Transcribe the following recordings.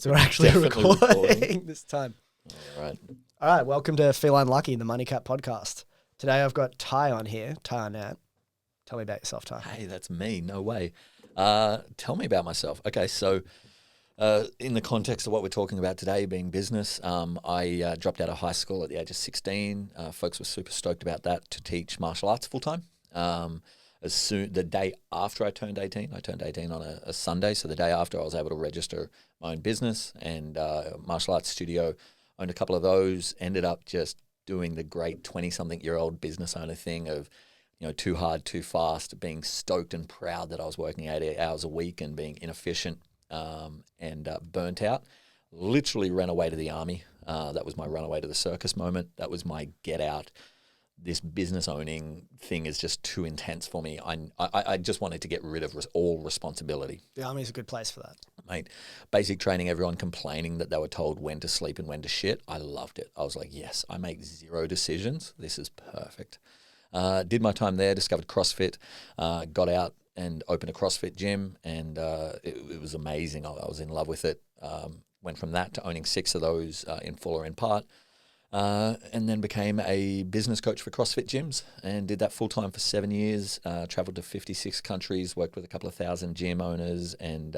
So we're actually Definitely recording this time. All right. Welcome to Feline Lucky, the Money Cap podcast. Today I've got Tye on here, Tye Arnett. Tell me about yourself, Tye. Hey, that's me. No way. Tell me about myself. Okay, so in the context of what we're talking about today, being business, I dropped out of high school at the age of 16. Folks were super stoked about that, to teach martial arts full time. The day after I turned 18 on a Sunday. So the day after, I was able to register my own business and martial arts studio. Owned a couple of those. Ended up just doing the great 20-something-year-old business owner thing of, too hard, too fast, being stoked and proud that I was working 80 hours a week and being inefficient and burnt out. Literally ran away to the army. That was my run away to the circus moment. That was my get out. This business owning thing is just too intense for me. I just wanted to get rid of all responsibility. The army is a good place for that. Mate, basic training, everyone complaining that they were told when to sleep and when to shit. I loved it. I was like, yes, I make zero decisions. This is perfect. Did my time there, discovered CrossFit, got out and opened a CrossFit gym, and it was amazing. I was in love with it. Went from that to owning 6 of those in full or in part. And then became a business coach for CrossFit gyms and did that full-time for 7 years, traveled to 56 countries, worked with a couple of thousand gym owners, and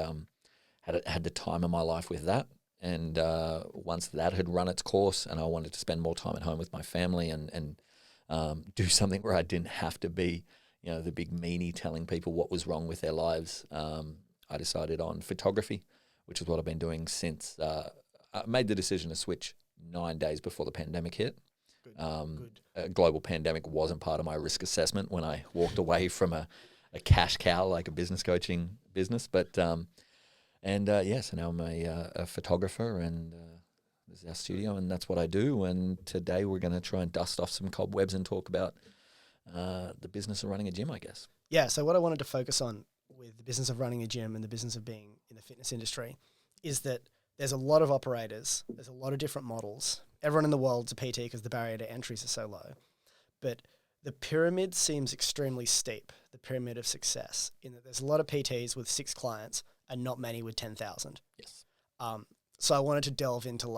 had the time of my life with that. And once that had run its course and I wanted to spend more time at home with my family and do something where I didn't have to be, the big meanie telling people what was wrong with their lives, I decided on photography, which is what I've been doing since I made the decision to switch 9 days before the pandemic hit. Good. A global pandemic wasn't part of my risk assessment when I walked away from a cash cow like a business coaching business. But so now I'm a photographer, and this is our studio, and that's what I do. And today we're going to try and dust off some cobwebs and talk about the business of running a gym, I guess. Yeah, so what I wanted to focus on with the business of running a gym and the business of being in the fitness industry is that there's a lot of operators, there's a lot of different models. Everyone in the world's a PT because the barrier to entries are so low. But the pyramid seems extremely steep, the pyramid of success, in that there's a lot of PTs with 6 clients and not many with 10,000. Yes. So I wanted to delve into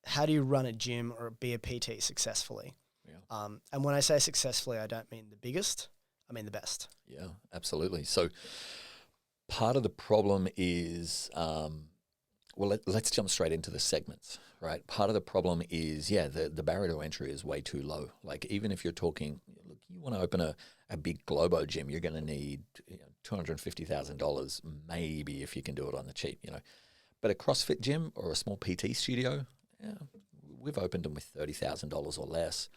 how do you run a gym or be a PT successfully? Yeah. And when I say successfully, I don't mean the biggest, I mean the best. Yeah, absolutely. So part of the problem is... let's jump straight into the segments, right? Part of the problem is, the barrier to entry is way too low. Like, even if you're talking, look, you want to open a big Globo gym, you're going to need $250,000, maybe, if you can do it on the cheap, But a CrossFit gym or a small PT studio, we've opened them with $30,000 or less.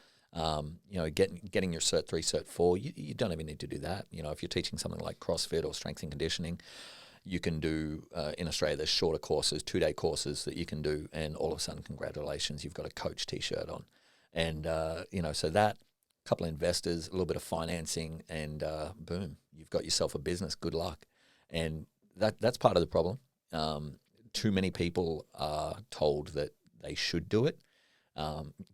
Getting your Cert 3, Cert 4, you don't even need to do that. If you're teaching something like CrossFit or strength and conditioning, you can do, in Australia, there's shorter courses, 2-day courses that you can do, and all of a sudden, congratulations, you've got a coach T-shirt on. And, so that, couple of investors, a little bit of financing, and boom, you've got yourself a business. Good luck. And that's part of the problem. Too many people are told that they should do it.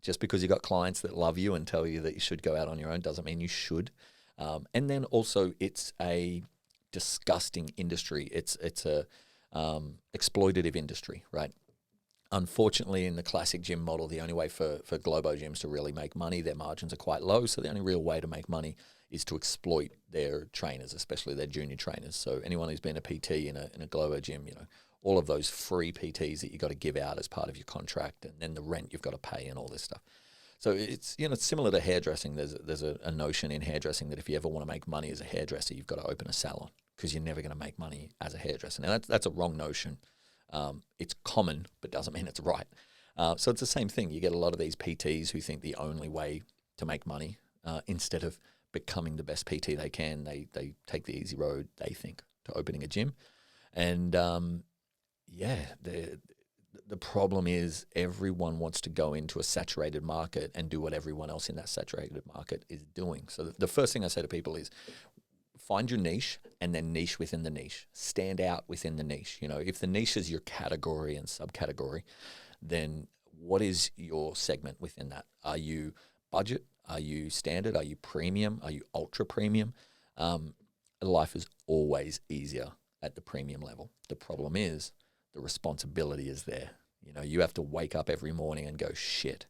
Just because you've got clients that love you and tell you that you should go out on your own doesn't mean you should. And then also, it's a disgusting industry. It's a exploitative industry, right? Unfortunately, in the classic gym model, the only way for Globo gyms to really make money, their margins are quite low. So the only real way to make money is to exploit their trainers, especially their junior trainers. So anyone who's been a PT in a Globo gym, all of those free PTs that you got to give out as part of your contract, and then the rent you've got to pay and all this stuff. So it's it's similar to hairdressing. There's a notion in hairdressing that if you ever want to make money as a hairdresser, you've got to open a salon, because you're never going to make money as a hairdresser. Now that's a wrong notion. It's common, but doesn't mean it's right. So it's the same thing. You get a lot of these PTs who think the only way to make money, instead of becoming the best PT they can, they take the easy road, they think, to opening a gym. And the problem is everyone wants to go into a saturated market and do what everyone else in that saturated market is doing. So the first thing I say to people is find your niche, and then niche within the niche. Stand out within the niche. If the niche is your category and subcategory, then what is your segment within that? Are you budget? Are you standard? Are you premium? Are you ultra premium? Life is always easier at the premium level. The problem is the responsibility is there. You know, you have to wake up every morning and go, shit,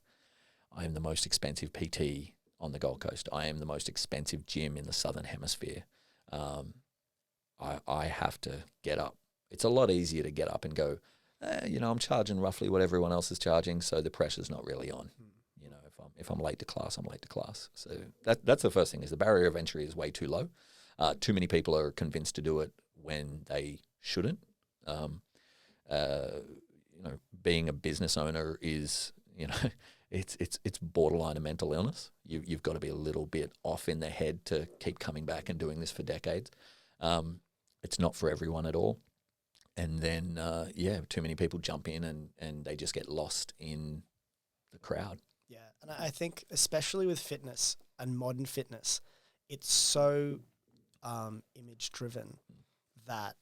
I am the most expensive PT on the Gold Coast. I am the most expensive gym in the Southern Hemisphere. I have to get up. It's a lot easier to get up and go, you know, I'm charging roughly what everyone else is charging, so the pressure's not really on. You know, if I'm late to class, I'm late to class. So that's the first thing, is the barrier of entry is way too low. Too many people are convinced to do it when they shouldn't. You know, being a business owner is, you know, it's borderline a mental illness. You've got to be a little bit off in the head to keep coming back and doing this for decades. It's not for everyone at all. And then, too many people jump in and they just get lost in the crowd. Yeah, and I think especially with fitness and modern fitness, it's so image driven that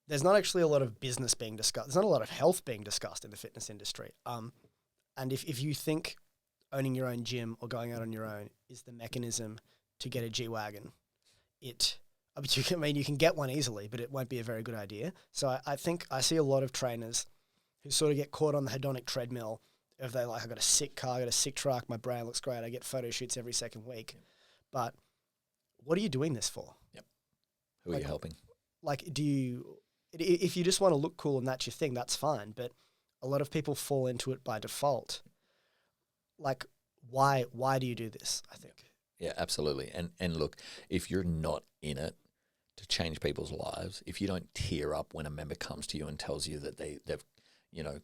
there's not actually a lot of business being discussed. There's not a lot of health being discussed in the fitness industry. And if you think owning your own gym or going out on your own is the mechanism to get a G-Wagon, you can get one easily, but it won't be a very good idea. So I think I see a lot of trainers who sort of get caught on the hedonic treadmill of I got a sick car, I got a sick truck, my brand looks great, I get photo shoots every second week. But what are you doing this for? Yep. Who are you helping? If you just want to look cool and that's your thing, that's fine. But a lot of people fall into it by default. Like, why do you do this, I think? Yeah, absolutely. And look, if you're not in it to change people's lives, if you don't tear up when a member comes to you and tells you that they've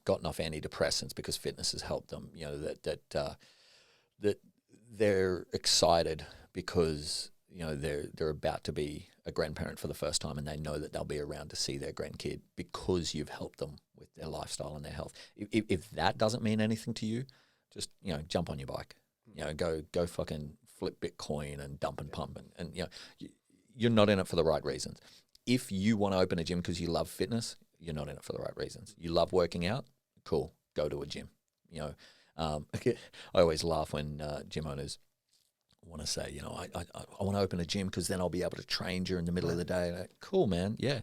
gotten off antidepressants because fitness has helped them, that they're excited because they're about to be a grandparent for the first time and they know that they'll be around to see their grandkid because you've helped them with their lifestyle and their health. If that doesn't mean anything to you, just jump on your bike, go fucking flip Bitcoin and dump and pump and you're not in it for the right reasons. If you want to open a gym because you love fitness, you're not in it for the right reasons. You love working out, cool, go to a gym. I always laugh when gym owners want to say, I want to open a gym because then I'll be able to train during the middle of the day. Like, cool, man. Yeah.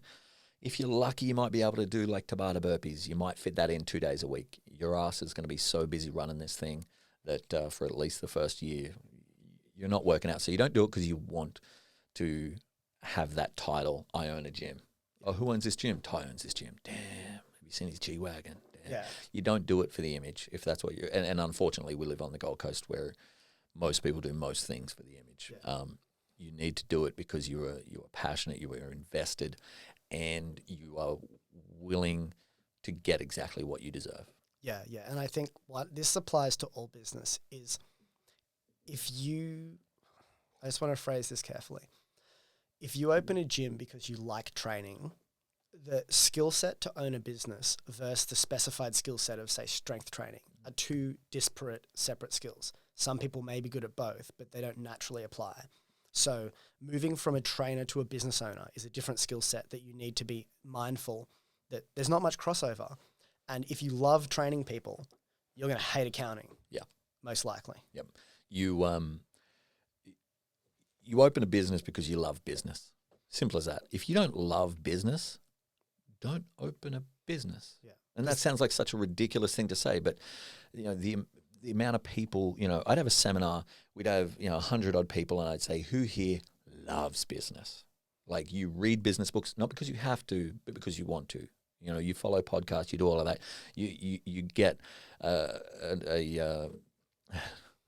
If you're lucky, you might be able to do like Tabata burpees. You might fit that in 2 days a week. Your ass is going to be so busy running this thing that for at least the first year, you're not working out. So you don't do it because you want to have that title, I own a gym. Oh, who owns this gym? Tye owns this gym. Damn. Have you seen his G-Wagon? Damn. Yeah. You don't do it for the image if that's what you're... And unfortunately, we live on the Gold Coast where most people do most things for the image. Yeah. You need to do it because you are passionate, you are invested, and you are willing to get exactly what you deserve. Yeah. And I think what this applies to all business is I just want to phrase this carefully. If you open a gym because you like training, the skill set to own a business versus the specified skill set of, say, strength training are two disparate, separate skills. Some people may be good at both, but they don't naturally apply. So moving from a trainer to a business owner is a different skill set that you need to be mindful that there's not much crossover. And if you love training people, you're going to hate accounting. Yeah. Most likely. Yep. You open a business because you love business. Simple as that. If you don't love business, don't open a business. Yeah. And that sounds like such a ridiculous thing to say, but the amount of people, I'd have a seminar, we'd have 100 odd people, and I'd say, who here loves business? Like, you read business books not because you have to, but because you want to. You follow podcasts, you do all of that. You get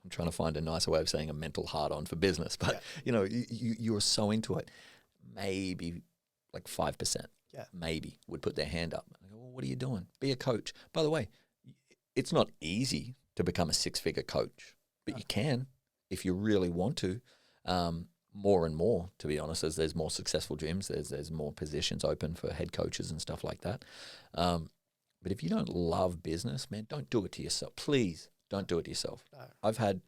I'm trying to find a nicer way of saying a mental hard-on for business, but you are so into it. Maybe like 5%, maybe would put their hand up. I go, well, what are you doing? Be a coach. By the way, it's not easy to become a 6-figure coach, but you can if you really want to. More and more, to be honest, as there's more successful gyms, there's more positions open for head coaches and stuff like that. But if you don't love business, man, don't do it to yourself. Please don't do it to yourself. No. I've had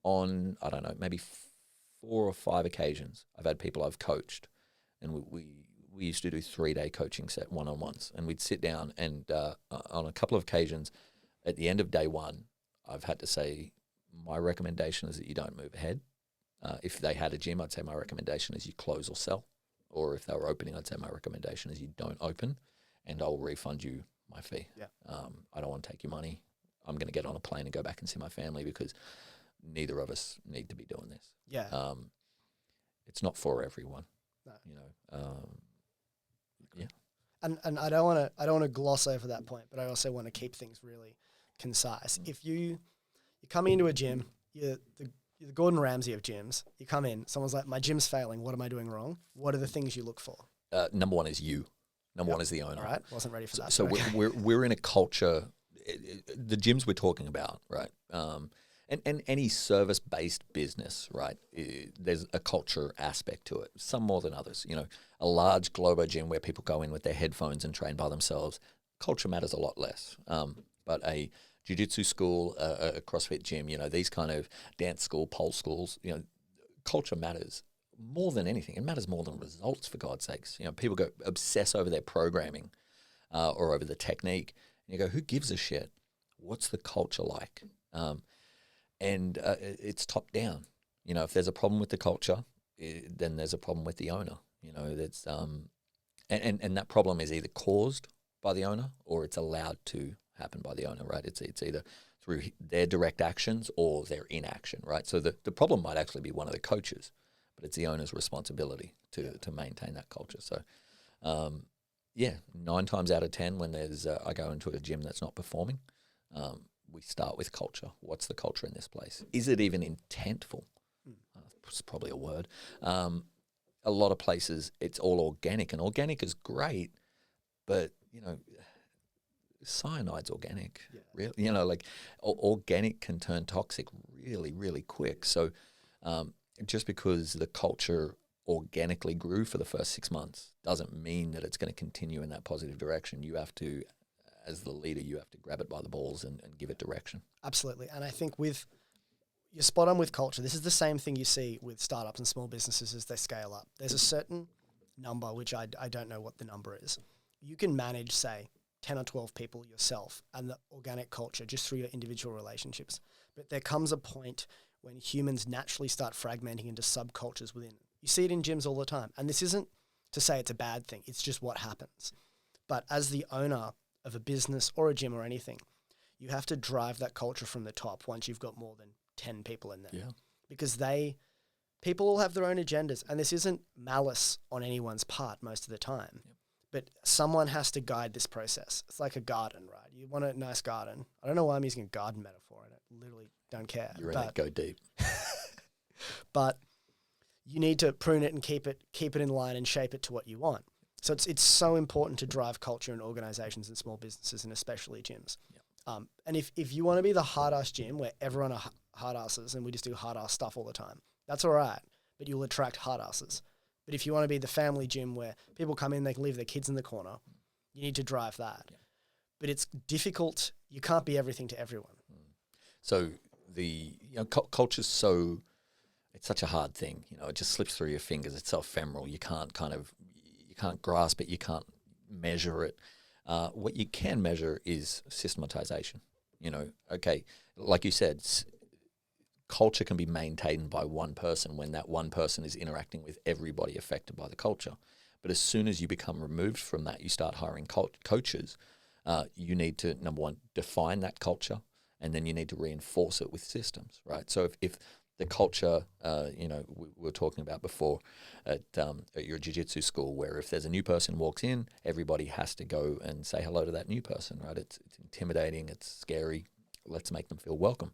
on, I don't know, maybe 4 or 5 occasions, I've had people I've coached, and we used to do 3-day coaching set one-on-ones, and we'd sit down and on a couple of occasions at the end of day 1, I've had to say, my recommendation is that you don't move ahead. If they had a gym, I'd say my recommendation is you close or sell. Or if they were opening, I'd say my recommendation is you don't open. and I'll refund you my fee. Yeah. I don't want to take your money. I'm going to get on a plane and go back and see my family because neither of us need to be doing this. Yeah. It's not for everyone. No. You know. Yeah. And I don't want to gloss over that point, but I also want to keep things really concise. If you're coming into a gym, you're the Gordon Ramsay of gyms. You come in, someone's like, my gym's failing. What am I doing wrong? What are the things you look for? Number one is you. Number one is the owner. All right. Wasn't ready for that. So okay. we're in a culture, the gyms we're talking about, right? And any service-based business, right? There's a culture aspect to it, some more than others. You know, a large Globo gym where people go in with their headphones and train by themselves, culture matters a lot less. But a jiu-jitsu school, a CrossFit gym, you know, these kind of dance school, pole schools, you know, culture matters more than anything. It matters more than results, for God's sakes. You know, people go obsess over their programming or over the technique. And you go, who gives a shit? What's the culture like? And it's top down. You know, if there's a problem with the culture, then there's a problem with the owner. You know, that's and that problem is either caused by the owner or it's allowed to happen by the owner, right? It's either through their direct actions or their inaction, right? So the problem might actually be one of the coaches, but it's the owner's responsibility to maintain that culture. So, 9 times out of 10 when there's I go into a gym that's not performing, we start with culture. What's the culture in this place? Is it even intentful? It's probably a word. A lot of places it's all organic, and organic is great, but, you know, cyanide's organic. Yeah. Really, you know, like organic can turn toxic really, really quick. So just because the culture organically grew for the first 6 months doesn't mean that it's going to continue in that positive direction. You have to, as the leader, you have to grab it by the balls and give it direction. Absolutely. And I think you're spot on with culture. This is the same thing you see with startups and small businesses as they scale up. There's a certain number, which I don't know what the number is. You can manage, say, 10 or 12 people yourself and the organic culture just through your individual relationships. But there comes a point when humans naturally start fragmenting into subcultures within. You see it in gyms all the time. And this isn't to say it's a bad thing. It's just what happens. But as the owner of a business or a gym or anything, you have to drive that culture from the top once you've got more than 10 people in there. Yeah. Because people all have their own agendas. And this isn't malice on anyone's part most of the time. Yep. But someone has to guide this process. It's like a garden, right? You want a nice garden. I don't know why I'm using a garden metaphor, and I literally don't care. You're in it, go deep. But you need to prune it and keep it in line and shape it to what you want. So it's so important to drive culture in organizations and small businesses, and especially gyms. Yep. And if you want to be the hard-ass gym where everyone are hard-asses and we just do hard-ass stuff all the time, that's all right, but you'll attract hard-asses. But if you want to be the family gym where people come in, they can leave their kids in the corner, you need to drive that. Yeah. But it's difficult. You can't be everything to everyone. So culture's it's such a hard thing. You know, it just slips through your fingers. It's so ephemeral. You can't grasp it. You can't measure it. What you can measure is systematization. You know, okay, like you said, culture can be maintained by one person when that one person is interacting with everybody affected by the culture. But as soon as you become removed from that, you start hiring coaches. You need to, number one, define that culture, and then you need to reinforce it with systems, right? So if the culture, we were talking about before at your jiu-jitsu school, where if there's a new person walks in, everybody has to go and say hello to that new person, right? It's intimidating, it's scary. Let's make them feel welcome.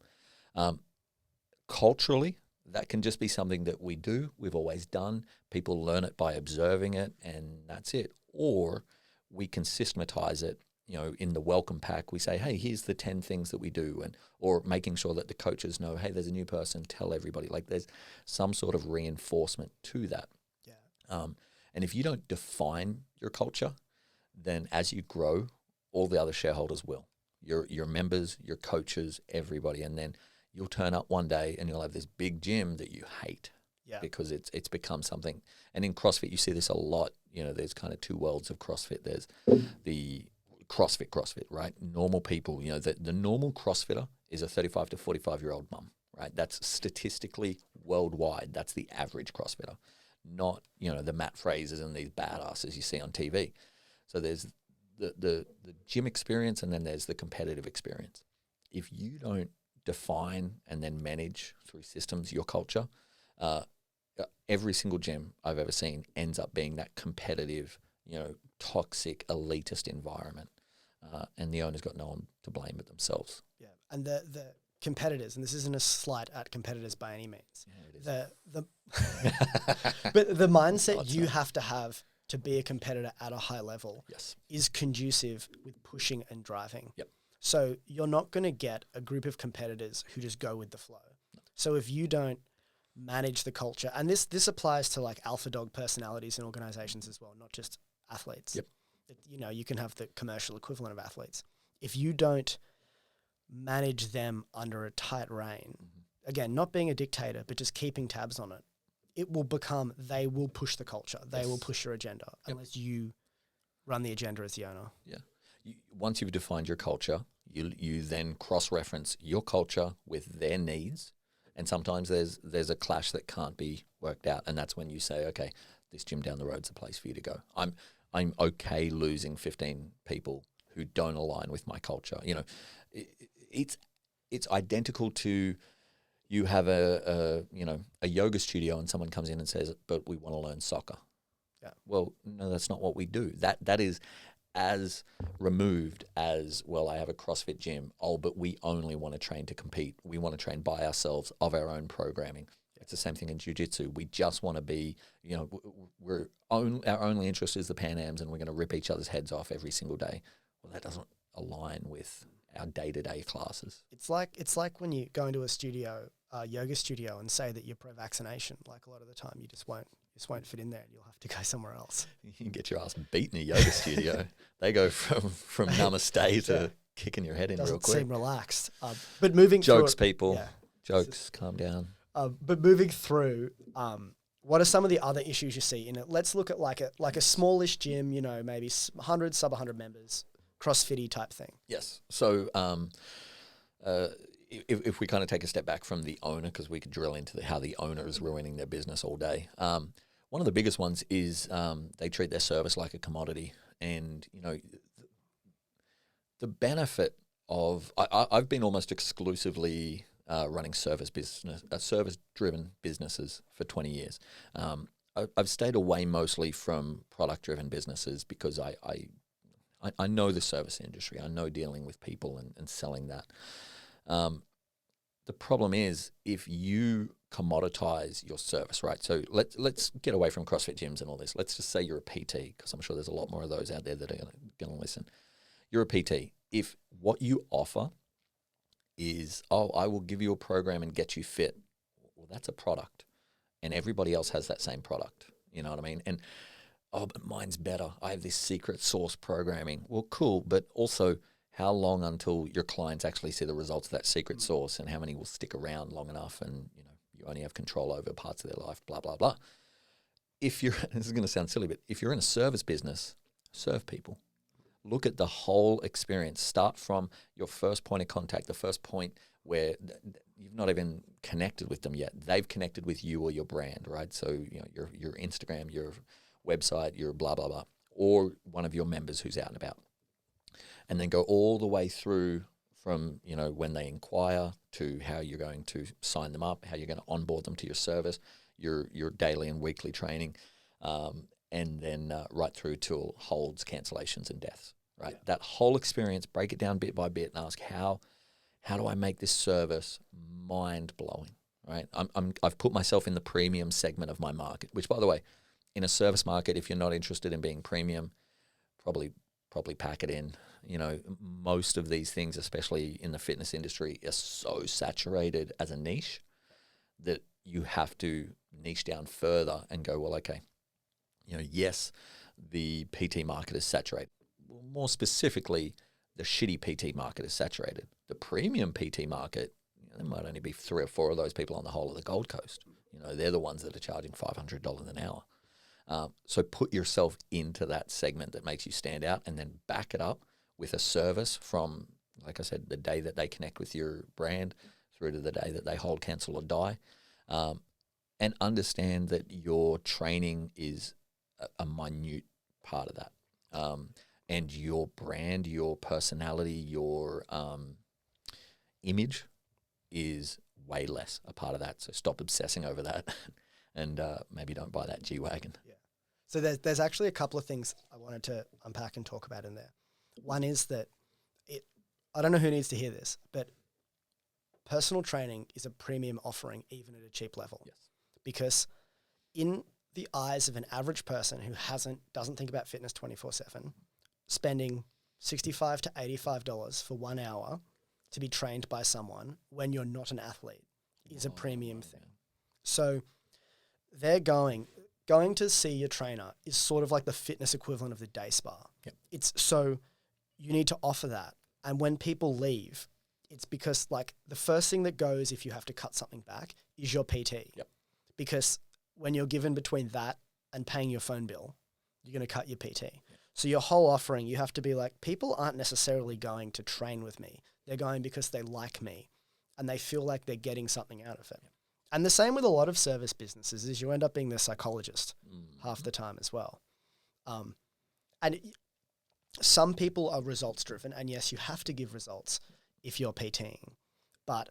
Culturally, that can just be something that we do, we've always done. People learn it by observing it, and that's it. Or we can systematize it, you know, in the welcome pack. We say, hey, here's the 10 things that we do, or making sure that the coaches know, hey, there's a new person, tell everybody. Like there's some sort of reinforcement to that. Yeah. And if you don't define your culture, then as you grow, all the other shareholders will. Your members, your coaches, everybody, and then you'll turn up one day and you'll have this big gym that you hate because it's become something. And in CrossFit, you see this a lot. You know, there's kind of two worlds of CrossFit. There's the CrossFit, right? Normal people, you know, the normal CrossFitter is a 35 to 45-year-old mum, right? That's statistically worldwide. That's the average CrossFitter, not, you know, the Matt Frasers and these badasses you see on TV. So there's the gym experience, and then there's the competitive experience. If you don't define and then manage through systems your culture, every single gym I've ever seen ends up being that competitive, toxic, elitist environment. And the owner's got no one to blame but themselves. Yeah, and the competitors, and this isn't a slight at competitors by any means. Yeah, it is. But the mindset you have to be a competitor at a high level yes. is conducive with pushing and driving. Yep. So you're not going to get a group of competitors who just go with the flow. No. So if you don't manage the culture, and this applies to like alpha dog personalities in organizations as well, not just athletes. Yep. You can have the commercial equivalent of athletes. If you don't manage them under a tight rein, again, not being a dictator, but just keeping tabs on it, it will become, they will push the culture. They will push your agenda unless you run the agenda as the owner. Yeah. Once you've defined your culture, you then cross-reference your culture with their needs. And sometimes there's a clash that can't be worked out. And that's when you say, okay, this gym down the road's the place for you to go. I'm okay losing 15 people who don't align with my culture. It's identical to you have a yoga studio and someone comes in and says, but we want to learn soccer. Yeah. Well, no, that's not what we do. That is as removed as, well, I have a CrossFit gym. Oh, but we only want to train to compete. We want to train by ourselves of our own programming. It's the same thing in jiu-jitsu. We just want to be, our only interest is the Pan Ams and we're going to rip each other's heads off every single day. Well, that doesn't align with our day-to-day classes. It's like when you go into a studio, yoga studio, and say that you're pro-vaccination. Like a lot of the time, you just won't fit in there, and you'll have to go somewhere else. You can get your ass beaten in a yoga studio. They go from namaste to kicking your head in real quick. Doesn't seem relaxed. But moving jokes, through, people, jokes, calm down. But moving through, what are some of the other issues you see in it? Let's look at like a smallish gym, maybe 100, sub 100 members, CrossFit-y type thing. Yes. So if we kind of take a step back from the owner, because we could drill into how the owner is ruining their business all day. One of the biggest ones is they treat their service like a commodity. And, the benefit of I've been almost exclusively running service-driven businesses for 20 years. I've stayed away mostly from product-driven businesses because I know the service industry. I know dealing with people and selling that. The problem is if you commoditize your service, right? So let's get away from CrossFit gyms and all this. Let's just say you're a PT, because I'm sure there's a lot more of those out there that are going to listen. You're a PT. If what you offer is, I will give you a program and get you fit, well, that's a product. And everybody else has that same product. You know what I mean? And, but mine's better. I have this secret sauce programming. Well, cool. But also, how long until your clients actually see the results of that secret sauce, and how many will stick around long enough, and you only have control over parts of their life, blah, blah, blah. This is going to sound silly, but if you're in a service business, serve people. Look at the whole experience. Start from your first point of contact, the first point where you've not even connected with them yet. They've connected with you or your brand, right? So, your Instagram, your website, your blah, blah, blah, or one of your members who's out and about. And then go all the way through from, when they inquire to how you're going to sign them up, how you're going to onboard them to your service, your daily and weekly training, and then right through to holds, cancellations, and deaths, right? Yeah. That whole experience, break it down bit by bit and ask, how do I make this service mind-blowing, right? I've put myself in the premium segment of my market, which, by the way, in a service market, if you're not interested in being premium, probably pack it in. Most of these things, especially in the fitness industry, are so saturated as a niche that you have to niche down further and go, well, okay, yes, the PT market is saturated. Well, more specifically, the shitty PT market is saturated. The premium PT market, there might only be 3 or 4 of those people on the whole of the Gold Coast. They're the ones that are charging $500 an hour. So put yourself into that segment that makes you stand out, and then back it up with a service from, like I said, the day that they connect with your brand through to the day that they hold, cancel, or die. And understand that your training is a minute part of that. and your brand, your personality, your image is way less a part of that. So stop obsessing over that and maybe don't buy that G-Wagon. Yeah. So there's actually a couple of things I wanted to unpack and talk about in there. One is that I don't know who needs to hear this, but personal training is a premium offering even at a cheap level. Yes. Because in the eyes of an average person who doesn't think about fitness 24/7, spending $65 to $85 for 1 hour to be trained by someone when you're not an athlete is a premium thing. So they're going to see your trainer is sort of like the fitness equivalent of the day spa. Yep. It's so you need to offer that. And when people leave, it's because like the first thing that goes if you have to cut something back is your PT. Yep. Because when you're given between that and paying your phone bill, you're going to cut your PT. Yep. So your whole offering, you have to be like, people aren't necessarily going to train with me. They're going because they like me and they feel like they're getting something out of it. Yep. And the same with a lot of service businesses is you end up being the psychologist half the time as well. Some people are results driven, and yes, you have to give results if you're PTing, but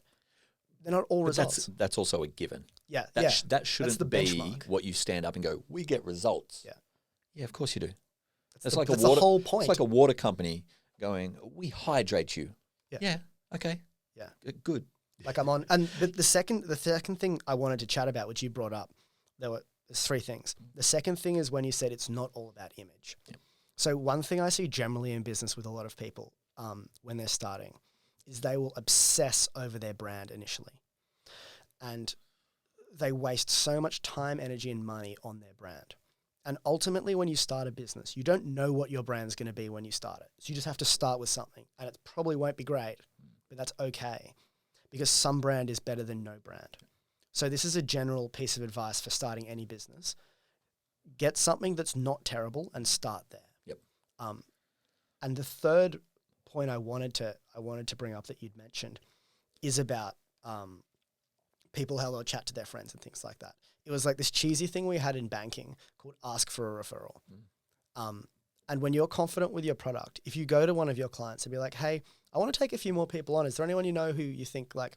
they're not all results. That's also a given. Yeah, that shouldn't the be benchmark. what you stand up and go, we get results. Yeah. Yeah, of course you do. That's the whole point. It's like a water company going, we hydrate you. Yeah. Okay. Yeah. Good. Like I'm on, and the second thing I wanted to chat about, which you brought up, there's 3 things. The second thing is when you said it's not all about image. Yep. So one thing I see generally in business with a lot of people when they're starting is they will obsess over their brand initially. And they waste so much time, energy, and money on their brand. And ultimately, when you start a business, you don't know what your brand's going to be when you start it. So you just have to start with something. And it probably won't be great, but that's okay. Because some brand is better than no brand. So this is a general piece of advice for starting any business. Get something that's not terrible and start there. Yep. And the third point I wanted to bring up that you'd mentioned is about people how they'll chat to their friends and things like that. It was like this cheesy thing we had in banking called ask for a referral. And when you're confident with your product, if you go to one of your clients and be like, hey, I want to take a few more people on. Is there anyone you know who you think like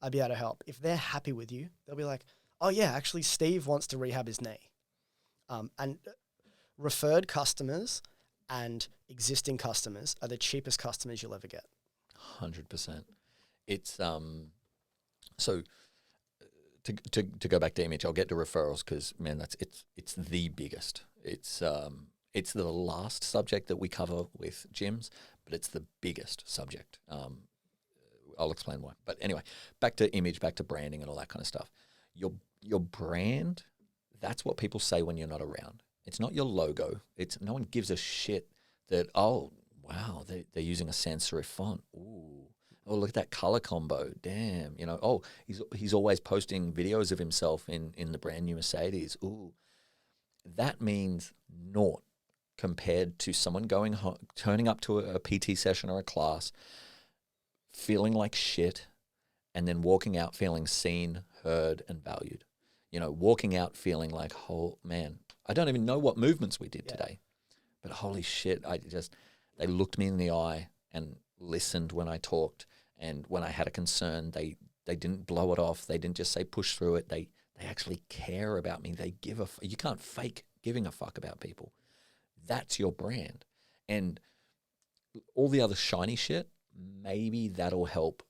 I'd be able to help? If they're happy with you, they'll be like, oh yeah, actually Steve wants to rehab his knee. And referred customers and existing customers are the cheapest customers you'll ever get. 100%. It's so to go back to image, I'll get to referrals because man, it's the biggest. It's the last subject that we cover with gyms, but it's the biggest subject. I'll explain why. But anyway, back to image, back to branding and all that kind of stuff. Your brand, that's what people say when you're not around. It's not your logo. It's no one gives a shit that, oh, wow, they're using a sans serif font. Ooh. Oh, look at that color combo. Damn. Oh, he's always posting videos of himself in the brand new Mercedes. Ooh. That means naught compared to someone going home, turning up to a PT session or a class, feeling like shit, and then walking out feeling seen, heard, and valued. Walking out feeling like, oh, man, I don't even know what movements we did today. But holy shit, they looked me in the eye and listened when I talked. And when I had a concern, they didn't blow it off. They didn't just say push through it. They actually care about me. They give you can't fake giving a fuck about people. That's your brand. And all the other shiny shit, maybe that'll help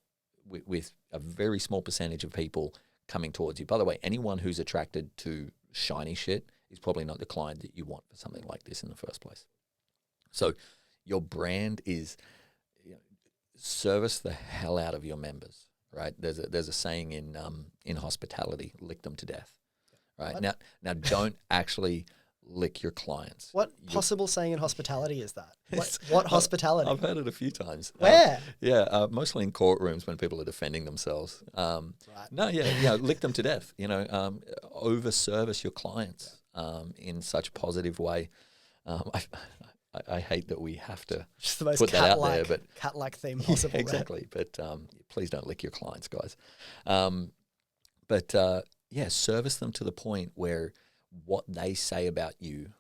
with a very small percentage of people coming towards you. By the way, anyone who's attracted to shiny shit is probably not the client that you want for something like this in the first place. So your brand is service the hell out of your members, right? There's a saying in hospitality, lick them to death, right? What? Now don't actually lick your clients. What possible saying in hospitality is that? What hospitality? I've heard it a few times. Where? Mostly in courtrooms when people are defending themselves. Right. No, lick them to death. Over service your clients in such a positive way. I hate that we have to just the most put that out there, but cat-like theme possible. Yeah, exactly, right? But please don't lick your clients, guys. Service them to the point where what they say about you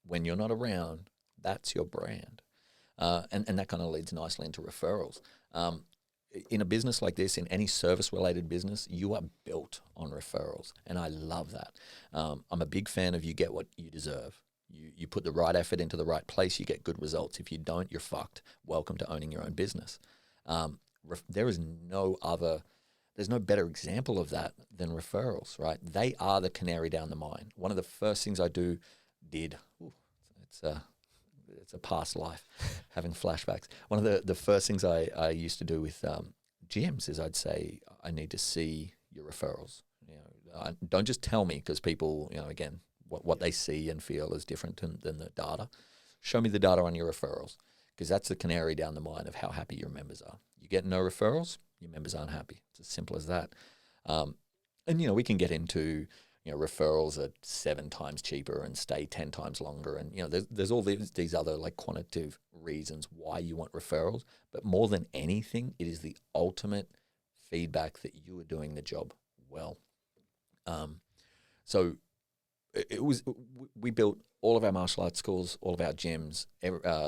when you're not around, that's your brand. And that kind of leads nicely into referrals. In a business like this, in any service-related business, you are built on referrals, and I love that. I'm a big fan of you get what you deserve. You put the right effort into the right place, you get good results. If you don't, you're fucked. Welcome to owning your own business. There's no better example of that than referrals, right? They are the canary down the mine. One of the first things I it's a past life, having flashbacks. One of the first things I used to do with gyms is I'd say, I need to see your referrals. Don't just tell me, because people, again, what they see and feel is different than the data. Show me the data on your referrals, because that's the canary down the mine of how happy your members are. You get no referrals, your members aren't happy. It's as simple as that. And we can get into referrals are 7 times cheaper and stay 10 times longer. And, there's all these other like quantitative reasons why you want referrals. But more than anything, it is the ultimate feedback that you are doing the job well. So we built all of our martial arts schools, all of our gyms,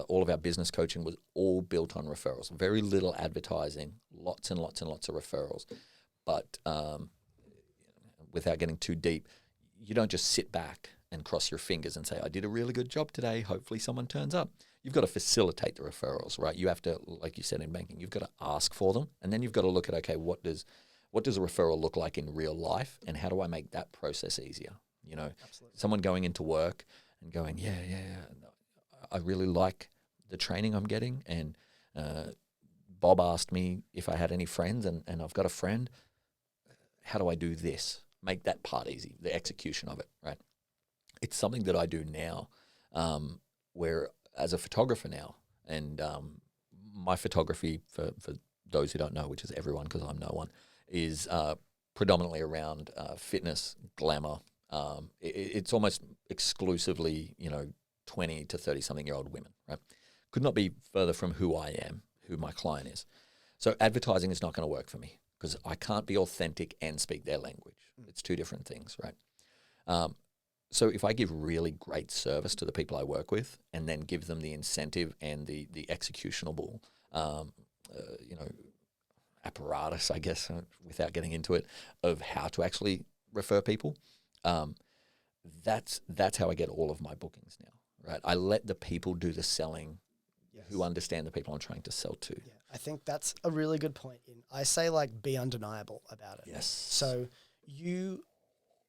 all of our business coaching was all built on referrals. Very little advertising, lots and lots and lots of referrals. But without getting too deep, you don't just sit back and cross your fingers and say, I did a really good job today, hopefully someone turns up. You've got to facilitate the referrals, right? You have to, like you said in banking, you've got to ask for them, and then you've got to look at, okay, what does a referral look like in real life, and how do I make that process easier? Absolutely. Someone going into work and going, yeah, I really like the training I'm getting, and Bob asked me if I had any friends, and I've got a friend. How do I do this? Make that part easy, the execution of it, right? It's something that I do now, where as a photographer now, and my photography, for those who don't know, which is everyone because I'm no one, is predominantly around fitness, glamour. It's almost exclusively, 20 to 30-something-year-old women, right? Could not be further from who I am, who my client is. So advertising is not going to work for me, because I can't be authentic and speak their language. It's two different things, right? So if I give really great service to the people I work with, and then give them the incentive and the executionable, apparatus, I guess, without getting into it, of how to actually refer people, that's how I get all of my bookings now, right? I let the people do the selling, who understand the people I'm trying to sell to. Yeah, I think that's a really good point. I say, like, be undeniable about it. Yes. So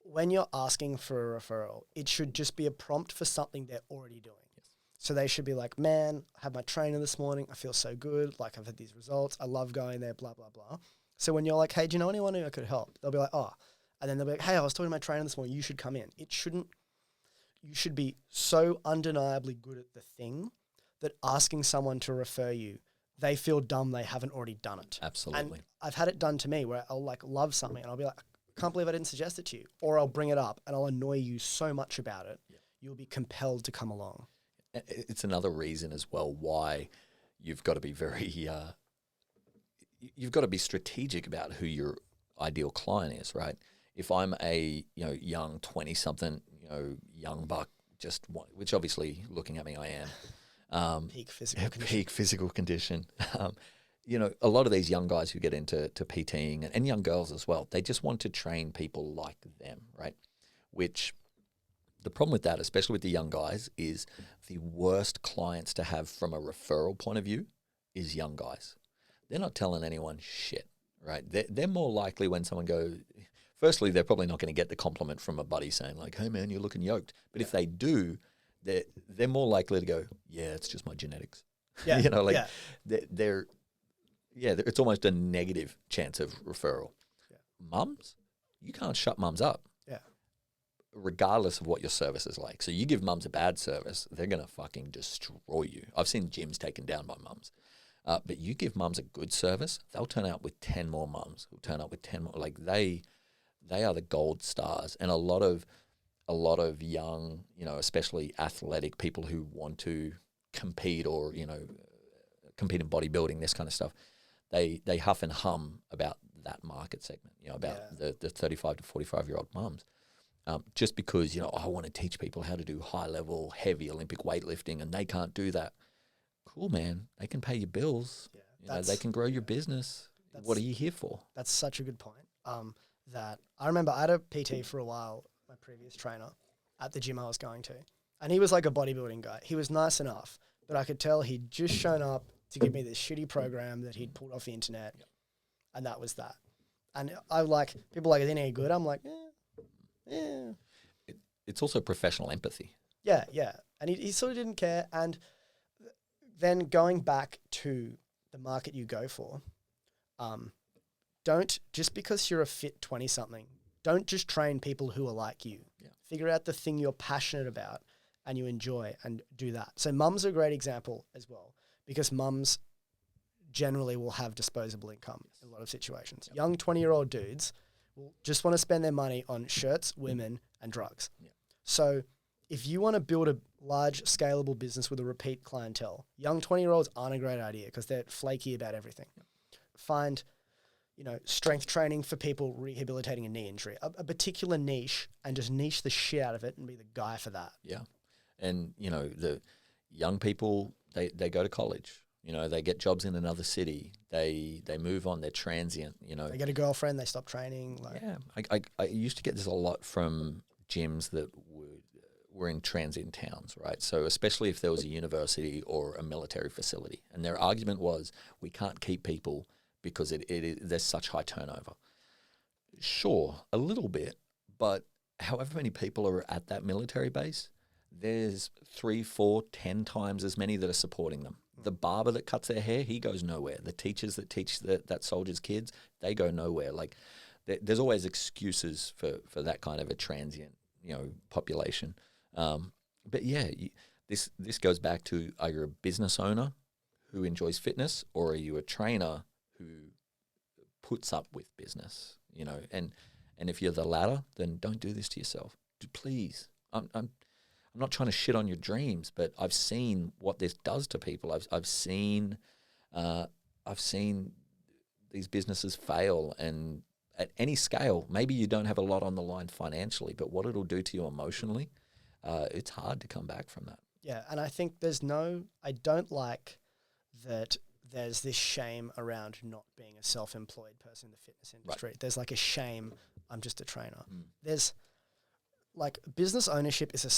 when you're asking for a referral, it should just be a prompt for something they're already doing. Yes. So they should be like, man, I had my trainer this morning. I feel so good. Like, I've had these results. I love going there, blah, blah, blah. So when you're like, hey, do you know anyone who I could help? They'll be like, oh. And then they'll be like, hey, I was talking to my trainer this morning. You should come in. You should be so undeniably good at the thing that asking someone to refer you, they feel dumb they haven't already done it. Absolutely. And I've had it done to me where I'll like love something and I'll be like, I can't believe I didn't suggest it to you. Or I'll bring it up and I'll annoy you so much about it, you'll be compelled to come along. It's another reason as well why you've got to be you've got to be strategic about who your ideal client is, right? If I'm a young 20-something, young buck, which obviously looking at me I am. Peak physical condition. Peak physical condition. A lot of these young guys who get into PTing, and young girls as well, they just want to train people like them, right? Which the problem with that, especially with the young guys, is the worst clients to have from a referral point of view is young guys. They're not telling anyone shit, right? They're more likely when someone goes, firstly, they're probably not going to get the compliment from a buddy saying like, hey man, you're looking yoked. But if they do, they're more likely to go, yeah, it's just my genetics. Yeah. It's almost a negative chance of referral. Yeah. Mums, you can't shut mums up. Yeah. Regardless of what your service is like. So you give mums a bad service, they're going to fucking destroy you. I've seen gyms taken down by mums. But you give mums a good service, they'll turn out with 10 more mums. Who'll turn up with 10 more. Like they are the gold stars. And a lot of young, especially athletic people who want to compete or, compete in bodybuilding, this kind of stuff, they huff and hum about that market segment, about the 35 to 45-year-old mums. Just because, I want to teach people how to do high-level, heavy Olympic weightlifting and they can't do that. cool, man. They can pay your bills. Yeah, You know, they can grow your business. What are you here for? That's such a good point. That I remember I had a PT for a while, my previous trainer, at the gym I was going to. And he was like a bodybuilding guy. He was nice enough, but I could tell he'd just shown up to give me this shitty program that he'd pulled off the internet. Yep. And that was that. And I like, people like, is any good? I'm like, yeah. It's also professional empathy. Yeah, yeah. And he sort of didn't care. And then going back to the market you go for, don't, just because you're a fit 20-something, don't just train people who are like you. Yeah. Figure out the thing you're passionate about and you enjoy and do that. So mums are a great example as well, because mums generally will have disposable income in a lot of situations. Yep. Young 20-year-old dudes will just want to spend their money on shirts, women, and drugs. Yep. So if you want to build a large scalable business with a repeat clientele, young 20-year-olds aren't a great idea because they're flaky about everything. Yep. Find, strength training for people rehabilitating a knee injury, a particular niche, and just niche the shit out of it and be the guy for that. Yeah. And, the young people, they go to college, they get jobs in another city, they move on, they're transient, They get a girlfriend, they stop training. Yeah. I used to get this a lot from gyms that were in transient towns, right? So especially if there was a university or a military facility. And their argument was, we can't keep people because there's such high turnover. Sure, a little bit, but however many people are at that military base, there's 3, 4, 10 times as many that are supporting them. The barber that cuts their hair, he goes nowhere. The teachers that teach that soldier's kids, they go nowhere. Like, there's always excuses for that kind of a transient, population. But yeah, this goes back to, are you a business owner who enjoys fitness, or are you a trainer who puts up with business? And if you're the latter, then don't do this to yourself. Please. I'm not trying to shit on your dreams, but I've seen what this does to people. I've seen these businesses fail, and at any scale, maybe you don't have a lot on the line financially, but what it'll do to you emotionally, it's hard to come back from that. Yeah, and I think I don't like that there's this shame around not being a self-employed person in the fitness industry. Right. There's like a shame, I'm just a trainer. There's like, business ownership is a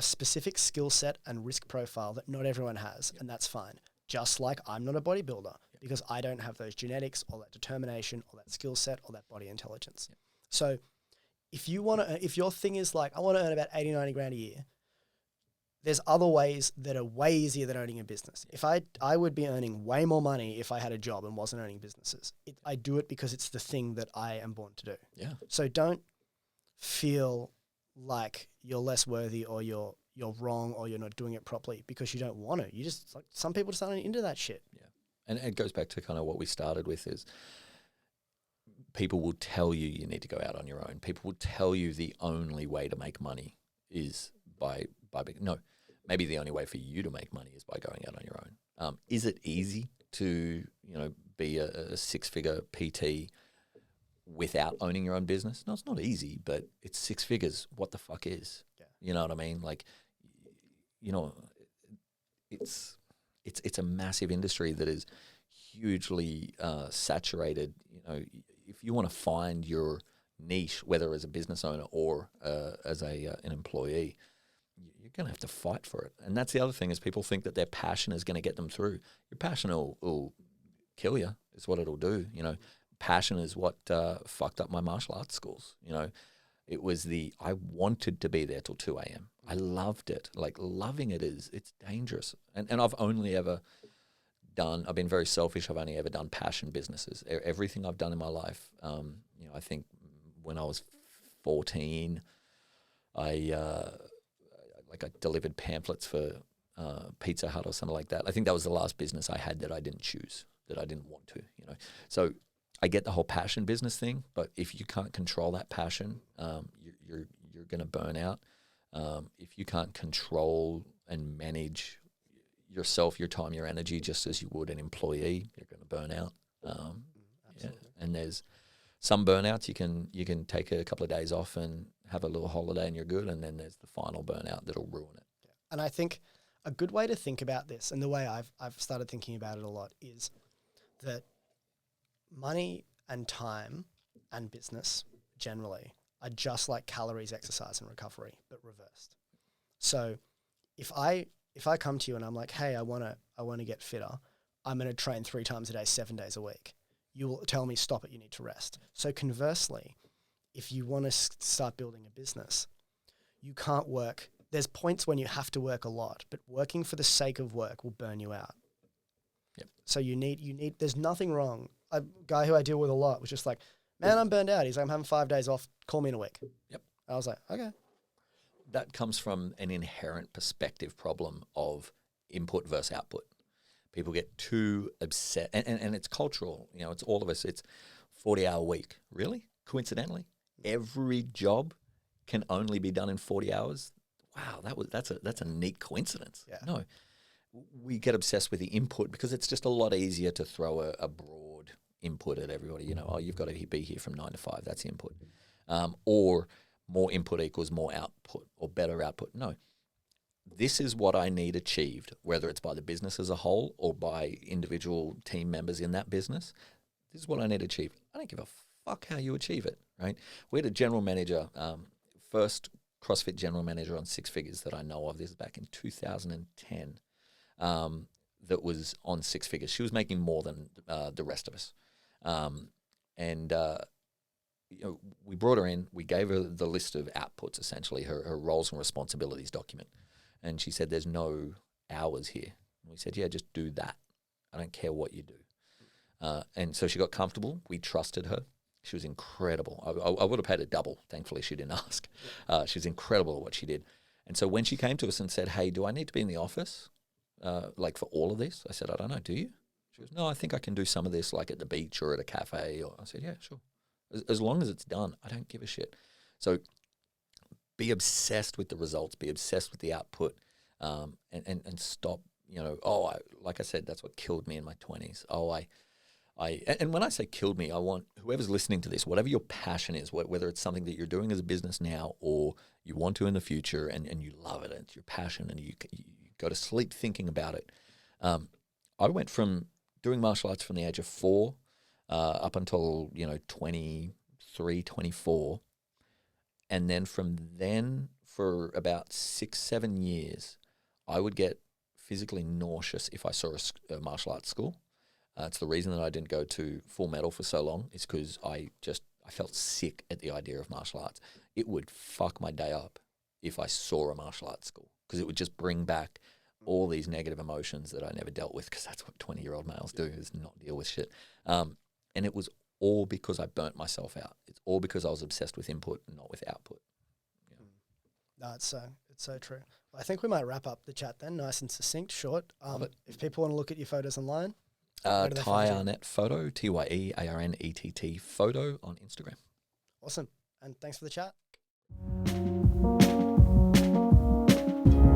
specific skill set and risk profile that not everyone has, and that's fine. Just like I'm not a bodybuilder because I don't have those genetics or that determination or that skill set or that body intelligence. So if your thing is like, I want to earn about 80, 90 grand a year, there's other ways that are way easier than owning a business. If I would be earning way more money if I had a job and wasn't owning businesses. I do it because it's the thing that I am born to do. Yeah. So don't feel like you're less worthy or you're wrong or you're not doing it properly because you don't want to. You just, like, some people just aren't into that shit. Yeah. And it goes back to kind of what we started with, is people will tell you need to go out on your own. People will tell you the only way to make money is by no, maybe the only way for you to make money is by going out on your own. Is it easy to, be a six-figure PT without owning your own business? No, it's not easy, but it's 6 figures. What the fuck is? Yeah. You know what I mean? Like, it's a massive industry that is hugely saturated. If you want to find your niche, whether as a business owner or as an employee, you're going to have to fight for it. And that's the other thing, is people think that their passion is going to get them through. Your passion will kill you, is what it'll do. Passion is what fucked up my martial arts schools. It was I wanted to be there till 2 a.m. I loved it. Like, loving it it's dangerous. And I've only ever I've been very selfish. I've only ever done passion businesses. Everything I've done in my life, I think when I was 14, I delivered pamphlets for Pizza Hut or something like that. I think that was the last business I had that I didn't choose, that I didn't want to, So I get the whole passion business thing, but if you can't control that passion, you're going to burn out. If you can't control and manage yourself, your time, your energy, just as you would an employee, you're going to burn out. Yeah. And there's some burnouts you can take a couple of days off and have a little holiday and you're good, and then there's the final burnout that'll ruin it. Yeah. And I think a good way to think about this, and the way I've started thinking about it a lot, is that money and time and business generally are just like calories, exercise, and recovery, but reversed. So if I come to you and I'm like, hey, I want to get fitter, I'm going to train 3 times a day, 7 days a week. You will tell me, stop it, you need to rest. So conversely, if you want to start building a business, you can't work. There's points when you have to work a lot, but working for the sake of work will burn you out. Yep. So you need, there's nothing wrong. A guy who I deal with a lot was just like, man, I'm burned out. He's like, I'm having 5 days off. Call me in a week. Yep. I was like, okay. That comes from an inherent perspective problem of input versus output. People get too upset, and it's cultural. You know, it's all of us. It's 40-hour week. Really? Coincidentally, every job can only be done in 40 hours. Wow, that's a neat coincidence. Yeah. No, we get obsessed with the input because it's just a lot easier to throw a broad input at everybody. You know, oh, you've got to be here from 9 to 5. That's the input. Or more input equals more output or better output. No. This is what I need achieved, whether it's by the business as a whole or by individual team members in that business. This is what I need to achieve. I don't give a fuck how you achieve it, right? We had a general manager, first CrossFit general manager on 6 figures that I know of. This is back in 2010, that was on 6 figures. She was making more than the rest of us. You know, we brought her in. We gave her the list of outputs, essentially, her roles and responsibilities document. And she said, there's no hours here. And we said, yeah, just do that. I don't care what you do. And so she got comfortable. We trusted her. She was incredible. I would have paid her double. Thankfully, she didn't ask. She was incredible at what she did. And so when she came to us and said, hey, do I need to be in the office, like for all of this? I said, I don't know. Do you? She goes, no, I think I can do some of this like at the beach or at a cafe. Or I said, yeah, sure. As long as it's done, I don't give a shit. So be obsessed with the results, be obsessed with the output, and stop, you know, like I said, that's what killed me in my 20s. And when I say killed me, I want whoever's listening to this, whatever your passion is, whether it's something that you're doing as a business now or you want to in the future and you love it, and it's your passion and you go to sleep thinking about it. I went from doing martial arts from the age of 4 up until, 23, 24. And then from then for about 6-7 years, I would get physically nauseous if I saw a martial arts school. It's the reason that I didn't go to Full Metal for so long, is because I felt sick at the idea of martial arts. It would fuck my day up if I saw a martial arts school, because it would just bring back all these negative emotions that I never dealt with, because that's what 20-year-old males do, is not deal with shit. And it was all because I burnt myself out. It's all because I was obsessed with input and not with output. Yeah. No, it's so true. Well, I think we might wrap up the chat then, nice and succinct, short. If people want to look at your photos online, Tye Arnett photo, TYE ARNETT photo on Instagram. Awesome. And thanks for the chat.